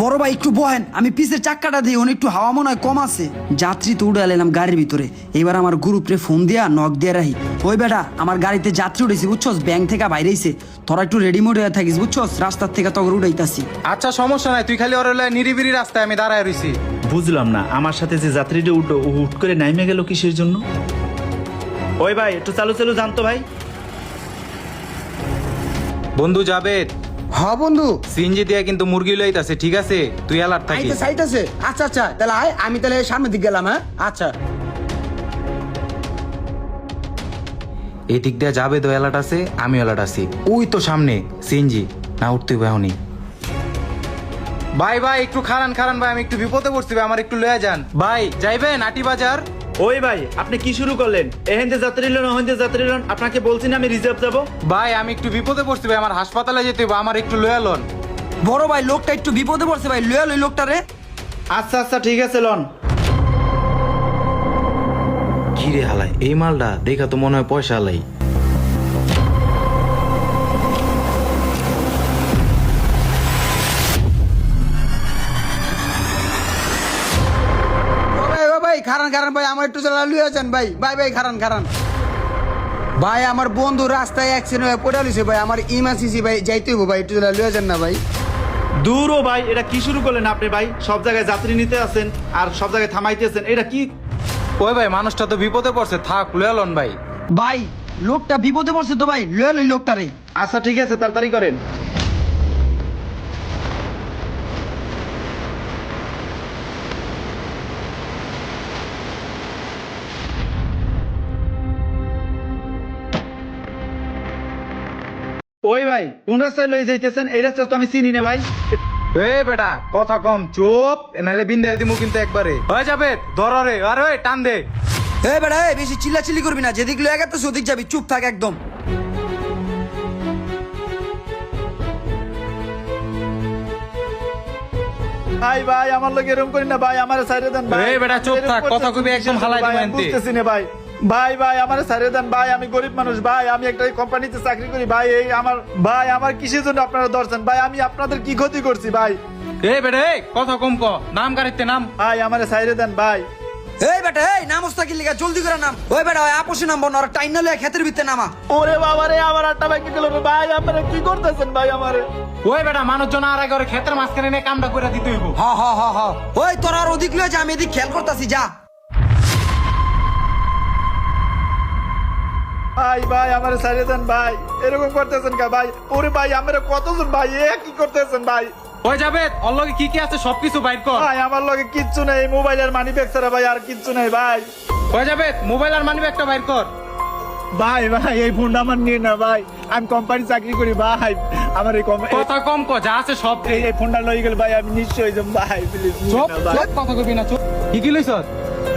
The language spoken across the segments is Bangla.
বড় ভাই একটু বহেন, আমি পিছের চাক্কাটা দিই, অনেক একটু হাওয়া মনে হয় কম আছে। যাত্রী তো উঠে এলাম গাড়ির ভিতরে, এবার আমার গ্রুপরে ফোন দিয়া নক দিয়ে রাখি। ওই বেটা, আমার গাড়িতে যাত্রী উঠেছি বুঝছস, ব্যাংক থেকে বাইরেছে, তোরা একটু রেডিমেড হয়ে থাকিস বুঝছস, রাস্তার থেকে তখন উঠাইতাছি। আচ্ছা সমস্যা নাই, তুই খালি ওর নিরিবিরি রাস্তায় আমি দাঁড়ায় রইছি। বুঝলাম না, আমার সাথে যে যাত্রীটা উঠলো ও হুট করে নাইমে গেল কিসের জন্য? ওই ভাই একটু চালু চালু জানতো ভাই। বন্ধু জাবেদ, হ্যাঁ বন্ধু, সিএনজি দিয়ে কিন্তু মুরগি লইতাছে, ঠিক আছে? তুই অ্যালার্ট থাকিস। আইতে সাইতেছে। আচ্ছা আচ্ছা, তাহলে আয়, আমি তাহলে সামনের দিক গেলাম। হ্যাঁ আচ্ছা। এই দিক দিয়ে জাবেদ অ্যালার্ট আছে, আমি অ্যালার্ট আছি। ওই তো সামনে সিএনজি, না উঠতে হবে এখনই। ভাই ভাই একটু খারান খারান ভাই, আমি একটু বিপদে পড়ছি ভাই, আমার একটু লয়ে যান ভাই। যাইবেন আটি বাজার? ওই ভাই আপনি কি শুরু করলেন? এহেন্দে যাত্রী লন ওহেন্দে যাত্রী লন, আপনাকে বলছি না আমি রিজার্ভ যাবো। ভাই আমি একটু বিপদে পড়ছি ভাই, আমার হাসপাতালে যেতে হবে, আমার একটু লয়ে লন। বড় ভাই লোকটা একটু বিপদে পড়ছে ভাই, লয়া লই লোকটা রে। আচ্ছা আচ্ছা ঠিক আছে লন। কি রে হালাই, এই মালটা দেখা তো মনে হয় পয়সা হালাই। ও ভাই খারান খারান ভাই, আমার একটু চালা লুয়ে যান ভাই। ভাই ভাই খারান খারান ভাই, আমার বন্ধু রাস্তায় অ্যাক্সিডেন্ট হয়ে পড়ে লিছে ভাই, আমার ইমার্জেন্সি ভাই যাইতে হইব ভাই, একটু চালা লুয়ে যান না ভাই। দূর ও ভাই, এটা কি শুরু করলেন আপনি ভাই? সব জায়গায় যাত্রী নিতে আছেন আর সব জায়গায় থামাইতেছেন, এটা কি? ওই ভাই মানুষটা তো বিপদে পড়ছে, থাক লয়ে লন ভাই। ভাই লোকটা বিপদে পড়ছে তো ভাই, লয়া লই লোকটা রে। আচ্ছা ঠিক আছে তাড়াতাড়ি করেন। ওই ভাই কোন রাস্তায় লয়ে যাইতেছেন? এই রাস্তা তো আমি চিনি না ভাই। এ বেটা কথা কম, চুপ, নাহলে বিন্দা দিমু কিন্তু একবারে। হয়ে যাবে ধরো রে, আরে ওই টান দে। এ বেটা, এ বেশি চিল্লাচিল্লি করবি না, যেদিক লয়ে গেছে ওদিক যাবি, চুপ থাক একদম। ভাই ভাই আমার লোক এরকম করি না ভাই, আমার সাইরে দেন ভাই। এই বেটা চুপ থাক, কথা কবি একদম হালাই দিবেন তে। বুঝতেছি না ভাই। ভাই ভাই আমার সাইরে দেন ভাই, আমি গরিব মানুষ ভাই, আমি একটা কোম্পানিতে চাকরি করি ভাই। এই আমার ভাই, আমার কিসের জন্য আপনারা ধরছেন ভাই? আমি আপনাদের কি ক্ষতি করছি ভাই? এই বেটা এই কথা কম ক, নাম গাড়িতে নাম। ভাই আমার সাইরে দেন ভাই। এই বেটা, এই নাম ওস্তাকি লিগা জলদি করে নাম। ওই বেটা ওই আপোষে নামবো না, আর টাইনা লয়ে ক্ষেতের ভিতরে নামা। ওরে বাবা রে, আমার আটটা ভাই কি দিল ভাই? আপনারা কি করতেছেন ভাই আমারে? ওই বেটা মানুষজন আর আগে ওর ক্ষেতের মাঝখানে নিয়ে কামটা করে দিতে হইব। হ হ হ হ, ওই তোরা আর ওদিক লয়ে যা, আমি এদিক খেয়াল করতাছি, যা। ভাই ভাই আমার সাইরে দেন ভাই, এরকম করতেছেন কা ভাই? ওরে ভাই আমরা কতজন ভাই, এ কি করতেছেন ভাই? ওই যাবে ওর লগে কি কি আছে সবকিছু বাইর কর। ভাই আমার লগে কিচ্ছু নেই, মোবাইলের মানি ব্যাগ ছাড়া ভাই আর কিচ্ছু নেই ভাই। ওই যাবে মোবাইল আর মানি ব্যাগটা বাইর কর। ভাই ভাই এই ফোনটা আমার নিয়ে না ভাই, আমি কোম্পানি চাকরি করি ভাই, আমার এই কথা কম ক, যা আছে সব দে। এই ফোনটা লই গেল ভাই, আমি নিশ্চয় হয়ে যাব ভাই, প্লিজ চুপ চুপ, কথা কবি না, চুপ। কি কি লইছ?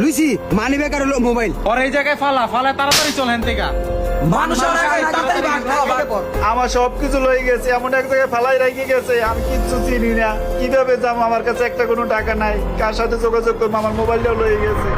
লুইছি মানি ব্যাগ আর মোবাইল। ওর এই জায়গায় ফালা ফালা, তাড়াতাড়ি চল হেন থেকে। মানুষের আগে তাড়াতাড়ি ভাগ, ভাগ, ভাগ। আমার সবকিছু লই গেছে, এমন এক জায়গায় ফালাই রেখে গেছে, আমি কিচ্ছু চিনি না, কিভাবে যাবো? আমার কাছে একটা কোনো টাকা নাই, কার সাথে যোগাযোগ করবো? আমার মোবাইলটাও লই গেছে।